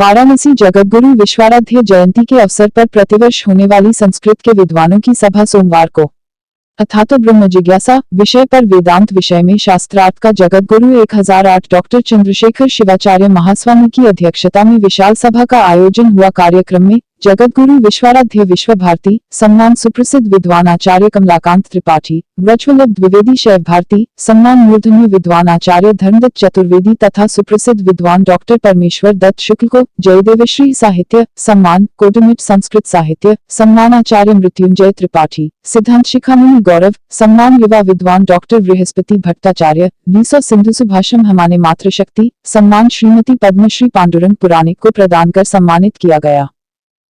वाराणसी जगद्गुरु विश्वाराध्य जयंती के अवसर पर प्रतिवर्ष होने वाली संस्कृत के विद्वानों की सभा सोमवार को अथातो ब्रह्म जिज्ञासा विषय पर वेदांत विषय में शास्त्रार्थ का जगद्गुरु 1008 डॉक्टर चंद्रशेखर शिवाचार्य महास्वामी की अध्यक्षता में विशाल सभा का आयोजन हुआ। कार्यक्रम में जगद्गुरु विश्वाराध्य विश्व भारती सम्मान सुप्रसिद्ध विद्वान आचार्य कमलाकांत त्रिपाठी, व्रजवल्लभ द्विवेदी शैव भारती सम्मान मूर्धन्य विद्वान आचार्य धर्मदत्त चतुर्वेदी तथा सुप्रसिद्ध विद्वान डॉक्टर परमेश्वर दत्त शुक्ल को जयदेवश्री साहित्य सम्मान, कोडमिट संस्कृत साहित्य सम्मान आचार्य मृत्युंजय त्रिपाठी, सिद्धांत शिखामणि गौरव सम्मान युवा विद्वान डॉक्टर बृहस्पति भट्टाचार्य, लीसो सिंधु सुभाषम हमाने मातृशक्ति सम्मान श्रीमती पद्मश्री पांडुरंग पुराणिक को प्रदान कर सम्मानित किया गया।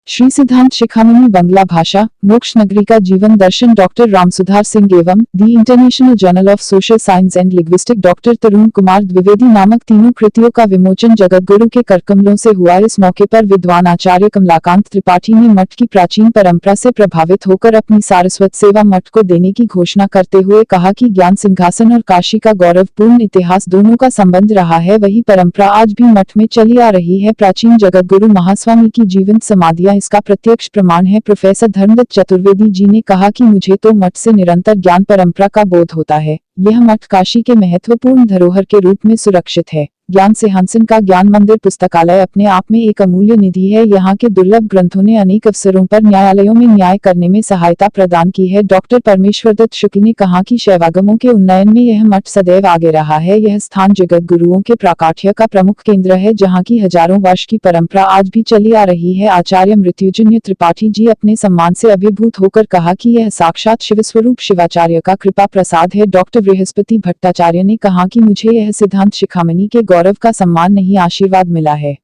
श्री सिद्धांत शिखामणि बंगला भाषा मोक्ष नगरी का जीवन दर्शन डॉक्टर रामसुधार सिंह एवं the international journal of social science and linguistic doctor Tarun Kumar Dwivedi नामक तीनों कृतियों का विमोचन जगद्गुरु के करकमलों से हुआ। इस मौके पर विद्वान आचार्य कमलाकांत त्रिपाठी ने मठ की प्राचीन परंपरा से प्रभावित होकर अपनी सारस्वत सेवा मठ को देने की घोषणा करते हुए कहा कि ज्ञान सिंहासन और काशी का गौरवपूर्ण इतिहास दोनों का संबंध रहा है, वही परंपरा आज भी मठ में चली आ रही है। प्राचीन जगद्गुरु महास्वामी की जीवंत समाधियां इसका प्रत्यक्ष प्रमाण है। प्रोफेसर धर्मदत्त चतुर्वेदी जी ने कहा कि मुझे तो मठ से निरंतर ज्ञान परंपरा का बोध होता है। यह मठ काशी के महत्वपूर्ण धरोहर के रूप में सुरक्षित है। ज्ञान सिंहासन का ज्ञान मंदिर पुस्तकालय अपने आप में एक अमूल्य निधि है। यहाँ के दुर्लभ ग्रंथों ने अनेक अवसरों पर न्यायालयों में न्याय करने में सहायता प्रदान की है। डॉक्टर परमेश्वर दत्त शुक्ल ने कहा कि शैवागमों के उन्नयन में यह मठ सदैव आगे रहा है। यह स्थान जगद्गुरुओं के प्राकाठ्य का प्रमुख केंद्र है, जहाँ की हजारों वर्ष की परंपरा आज भी चली आ रही है। आचार्य मृत्युंजय त्रिपाठी जी अपने सम्मान से अभिभूत होकर कहा कि यह साक्षात शिवस्वरूप शिवाचार्य का कृपा प्रसाद है। डॉक्टर बृहस्पति भट्टाचार्य ने कहा कि मुझे यह सिद्धांत शिखामणि के गौरव का सम्मान नहीं आशीर्वाद मिला है।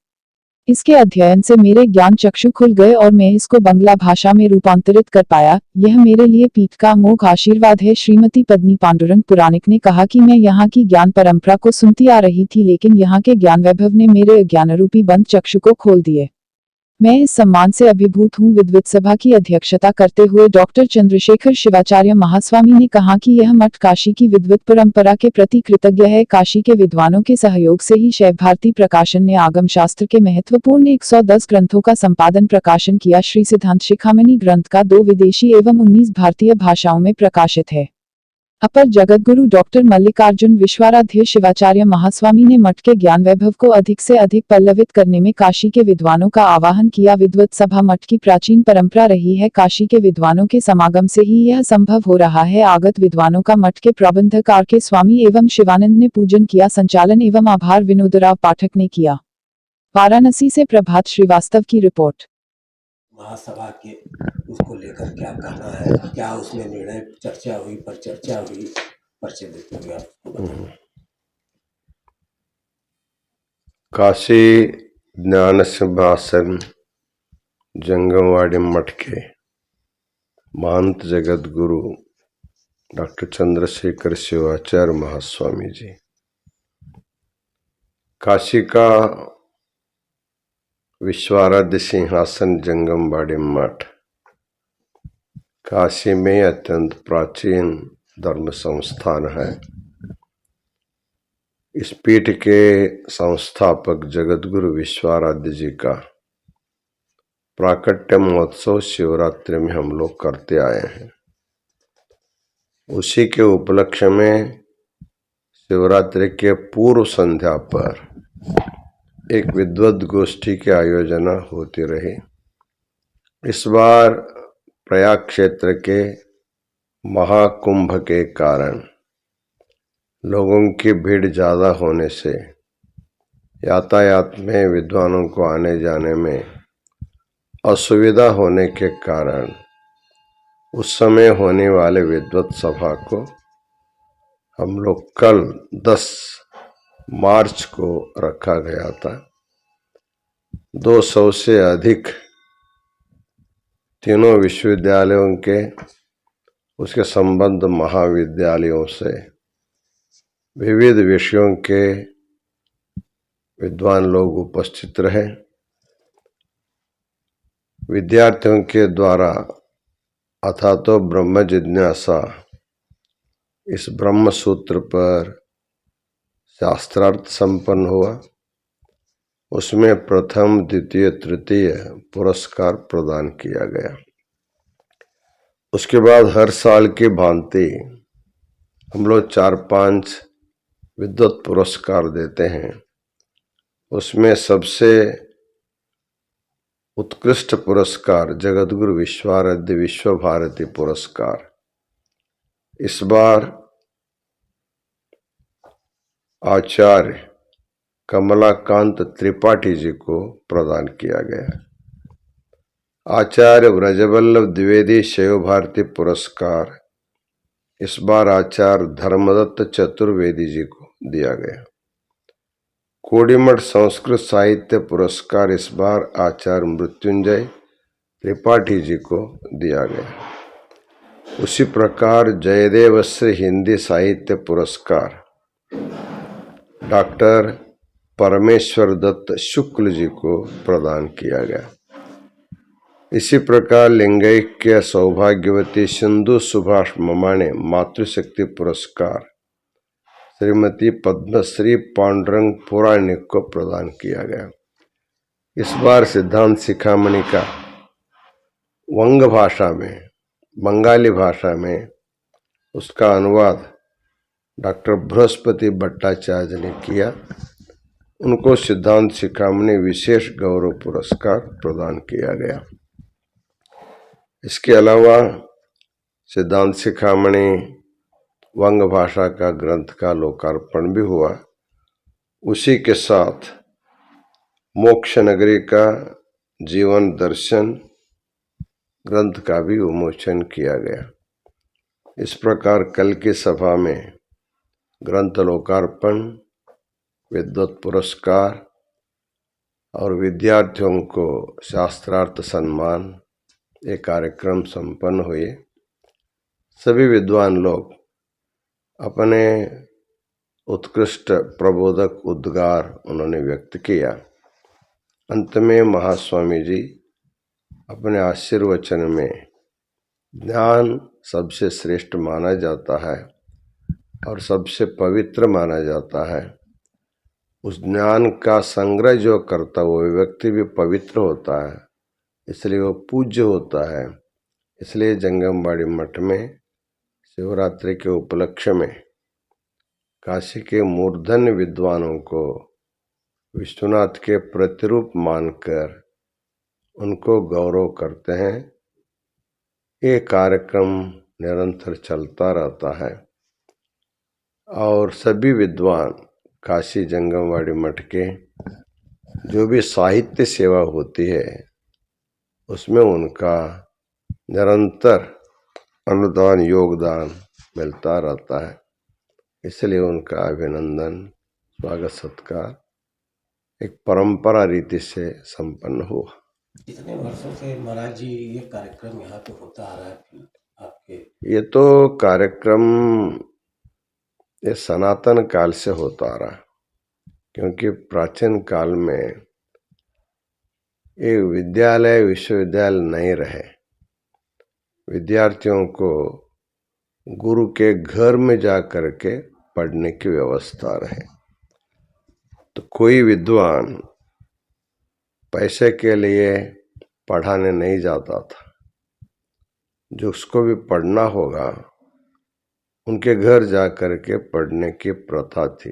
इसके अध्ययन से मेरे ज्ञान चक्षु खुल गए और मैं इसको बंगला भाषा में रूपांतरित कर पाया। यह मेरे लिए पीठ का अमोघ आशीर्वाद है। श्रीमती पद्मी पांडुरंग पुराणिक ने कहा कि मैं यहाँ की ज्ञान परंपरा को सुनती आ रही थी, लेकिन यहाँ के ज्ञान वैभव ने मेरे अज्ञान रूपी बंद चक्षु को खोल दिए। मैं इस सम्मान से अभिभूत हूँ। विद्वत सभा की अध्यक्षता करते हुए डॉक्टर चंद्रशेखर शिवाचार्य महास्वामी ने कहा कि यह मठ काशी की विद्वत परंपरा के प्रति कृतज्ञ है। काशी के विद्वानों के सहयोग से ही शैव भारती प्रकाशन ने आगम शास्त्र के महत्वपूर्ण 110 ग्रंथों का संपादन प्रकाशन किया। श्री सिद्धांत शिखामणि ग्रंथ का 2 विदेशी एवं 19 भारतीय भाषाओं में प्रकाशित है। अपर जगद्गुरु डॉक्टर मल्लिकार्जुन विश्वाराध्य शिवाचार्य महास्वामी ने मठ के ज्ञान वैभव को अधिक से अधिक पल्लवित करने में काशी के विद्वानों का आह्वान किया। विद्वत सभा मठ की प्राचीन परंपरा रही है। काशी के विद्वानों के समागम से ही यह संभव हो रहा है। आगत विद्वानों का मठ के प्रबंधक आर.के. स्वामी एवं शिवानंद ने पूजन किया। संचालन एवं आभार विनोदराव पाठक ने किया। वाराणसी से प्रभात श्रीवास्तव की रिपोर्ट। महासभा के उसको लेकर क्या कहना है, क्या उसमें निर्णय चर्चा हुई, पर चर्चा हुई, परिचय देते हुए आप काशी ज्ञान सिंहासन जंगमवाड़ी मठ के महंत जगद्गुरु डॉक्टर चंद्रशेखर शिवाचार्य महास्वामी जी, काशी का विश्वाराध्य सिंहासन जंगमवाड़ी मठ काशी में अत्यंत प्राचीन धर्म संस्थान है। इस पीठ के संस्थापक जगद्गुरु विश्वाराध्य जी का प्राकट्य महोत्सव शिवरात्रि में हम लोग करते आए हैं। उसी के उपलक्ष्य में शिवरात्रि के पूर्व संध्या पर एक विद्वत गोष्ठी की आयोजना होती रही। इस बार प्रयाग क्षेत्र के महाकुंभ के कारण लोगों की भीड़ ज्यादा होने से यातायात में विद्वानों को आने जाने में असुविधा होने के कारण उस समय होने वाले विद्वत सभा को हम लोग कल 10 मार्च को रखा गया था। 200 से अधिक तीनों विश्वविद्यालयों के उसके संबद्ध महाविद्यालयों से विविध विषयों के विद्वान लोग उपस्थित रहे। विद्यार्थियों के द्वारा अथातो ब्रह्म जिज्ञासा इस ब्रह्म सूत्र पर शास्त्रार्थ संपन्न हुआ उसमें प्रथम, द्वितीय, तृतीय पुरस्कार प्रदान किया गया। उसके बाद हर साल की भांति हम लोग 4-5 विद्वत पुरस्कार देते हैं। उसमें सबसे उत्कृष्ट पुरस्कार जगतगुरु विश्वाराध्य विश्व भारती पुरस्कार इस बार आचार्य कमलाकांत त्रिपाठी जी को प्रदान किया गया। आचार्य ब्रजवल्लभ द्विवेदी शैव भारती पुरस्कार इस बार आचार्य धर्मदत्त चतुर्वेदी जी को दिया गया। कोडीमठ संस्कृत साहित्य पुरस्कार इस बार आचार्य मृत्युंजय त्रिपाठी जी को दिया गया। उसी प्रकार जयदेव श्री हिंदी साहित्य पुरस्कार डॉक्टर परमेश्वर दत्त शुक्ल जी को प्रदान किया गया। इसी प्रकार लिंगैक्य सौभाग्यवती सिंधु सुभाष ममाणे मातृशक्ति पुरस्कार श्रीमती पद्मश्री पांडुरंग पुराणिक को प्रदान किया गया। इस बार सिद्धांत शिखामणि का वंग भाषा में, बंगाली भाषा में उसका अनुवाद डॉक्टर बृहस्पति भट्टाचार्य ने किया। उनको सिद्धांत शिखामणि विशेष गौरव पुरस्कार प्रदान किया गया। इसके अलावा सिद्धांत शिखामणि वंग भाषा का ग्रंथ का लोकार्पण भी हुआ। उसी के साथ मोक्ष नगरी का जीवन दर्शन ग्रंथ का भी विमोचन किया गया। इस प्रकार कल की सभा में ग्रंथ लोकार्पण, विद्वत पुरस्कार और विद्यार्थियों को शास्त्रार्थ सम्मान ये कार्यक्रम संपन्न हुए। सभी विद्वान लोग अपने उत्कृष्ट प्रबोधक उद्गार उन्होंने व्यक्त किया। अंत में महास्वामी जी अपने आशीर्वचन में ज्ञान सबसे श्रेष्ठ माना जाता है और सबसे पवित्र माना जाता है। उस ज्ञान का संग्रह जो करता वो व्यक्ति भी पवित्र होता है, इसलिए वो पूज्य होता है। इसलिए जंगमबाड़ी मठ में शिवरात्रि के उपलक्ष्य में काशी के मूर्धन्य विद्वानों को विश्वनाथ के प्रतिरूप मानकर उनको गौरव करते हैं। ये कार्यक्रम निरंतर चलता रहता है और सभी विद्वान काशी जंगमबाड़ी मठ के जो भी साहित्य सेवा होती है उसमें उनका निरंतर अनुदान योगदान मिलता रहता है। इसलिए उनका अभिनंदन, स्वागत, सत्कार एक परंपरा रीति से संपन्न हुआ। कितने वर्षों से महाराज जी ये कार्यक्रम यहाँ पे होता आ रहा है आपके? ये तो कार्यक्रम ये सनातन काल से होता आ रहा, क्योंकि प्राचीन काल में ये विद्यालय विश्वविद्यालय नहीं रहे। विद्यार्थियों को गुरु के घर में जा कर के पढ़ने की व्यवस्था रहे। तो कोई विद्वान पैसे के लिए पढ़ाने नहीं जाता था। जो उसको भी पढ़ना होगा उनके घर जा कर के पढ़ने की प्रथा थी।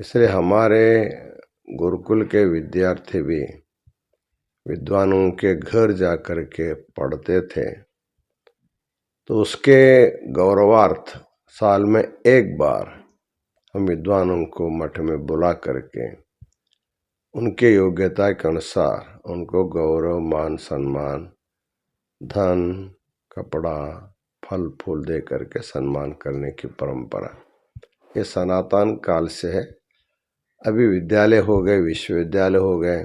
इसलिए हमारे गुरुकुल के विद्यार्थी भी विद्वानों के घर जा कर के पढ़ते थे। तो उसके गौरवार्थ साल में एक बार हम विद्वानों को मठ में बुला करके उनके योग्यता के अनुसार उनको गौरव, मान, सम्मान, धन, कपड़ा, फल फूल दे करके सम्मान करने की परंपरा ये सनातन काल से है। अभी विद्यालय हो गए, विश्वविद्यालय हो गए,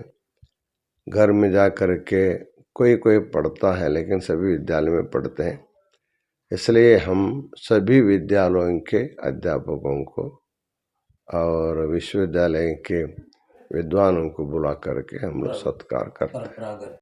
घर में जा कर के कोई कोई पढ़ता है, लेकिन सभी विद्यालय में पढ़ते हैं। इसलिए हम सभी विद्यालयों के अध्यापकों को और विश्वविद्यालय के विद्वानों को बुला करके हम लोग सत्कार करते हैं। परंपरागत